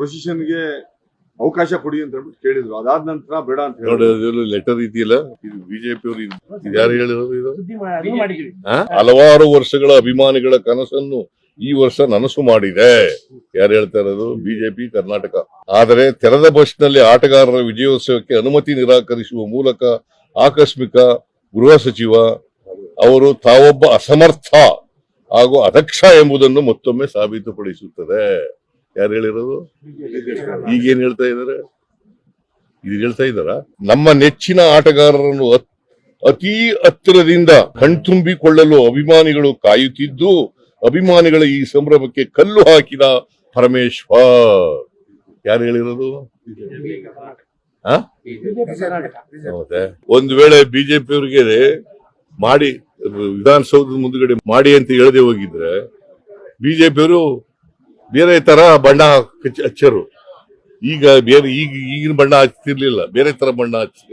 ಪ್ರೊಸೆಷನ್ಗೆ ಅವಕಾಶ ಕೊಡಿ ಅಂತ ಹೇಳ್ಬಿಟ್ಟು ಕೇಳಿದ್ರು. ಅದಾದ ನಂತರ ಬೇಡ ಅಂತ ಹೇಳಿ ಲೆಟರ್ ಇದೆಯಲ್ಲ, ಇದು ಬಿಜೆಪಿ ಅವರು ಯಾರು ಹೇಳಿರೋದು? ಇದು ಹಲವಾರು ವರ್ಷಗಳ ಅಭಿಮಾನಿಗಳ ಕನಸನ್ನು ಈ ವರ್ಷ ನನಸು ಮಾಡಿದೆ. ಯಾರು ಹೇಳ್ತಾ ಇರೋದು? ಬಿಜೆಪಿ ಕರ್ನಾಟಕ. ಆದರೆ ತೆರೆದ ಬಸ್ ನಲ್ಲಿ ಆಟಗಾರರ ವಿಜಯೋತ್ಸವಕ್ಕೆ ಅನುಮತಿ ನಿರಾಕರಿಸುವ ಮೂಲಕ ಆಕಸ್ಮಿಕ ಗೃಹ ಸಚಿವ ಅವರು ತಾವೊಬ್ಬ ಅಸಮರ್ಥ ಹಾಗೂ ಅದಕ್ಷ ಎಂಬುದನ್ನು ಮತ್ತೊಮ್ಮೆ ಸಾಬೀತುಪಡಿಸುತ್ತದೆ. ಯಾರು ಹೇಳಿರೋದು? ಈಗೇನ್ ಹೇಳ್ತಾ ಇದಾರೆ? ಇದು ಹೇಳ್ತಾ ಇದ್ದಾರ, ನಮ್ಮ ನೆಚ್ಚಿನ ಆಟಗಾರರನ್ನು ಅತಿ ಹತ್ತಿರದಿಂದ ಕಣ್ತುಂಬಿಕೊಳ್ಳಲು ಅಭಿಮಾನಿಗಳು ಕಾಯುತ್ತಿದ್ದು, ಅಭಿಮಾನಿಗಳ ಈ ಸಂಭ್ರಮಕ್ಕೆ ಕಲ್ಲು ಹಾಕಿದ ಪರಮೇಶ್ವರ್. ಯಾರು ಹೇಳಿರೋದು? ಒಂದು ವೇಳೆ ಬಿಜೆಪಿ ಅವರಿಗೆ ಮಾಡಿ ವಿಧಾನಸೌಧದ ಮುಂದುಗಡೆ ಮಾಡಿ ಅಂತ ಹೇಳದೆ ಹೋಗಿದ್ರೆ ಬಿಜೆಪಿಯವರು ಬೇರೆ ತರ ಬಣ್ಣ ಹಚ್ಚರು. ಈಗ ಈಗಿನ ಬಣ್ಣ ಹಚ್ತಿರ್ಲಿಲ್ಲ, ಬೇರೆ ತರ ಬಣ್ಣ ಹಚ್ಚಿ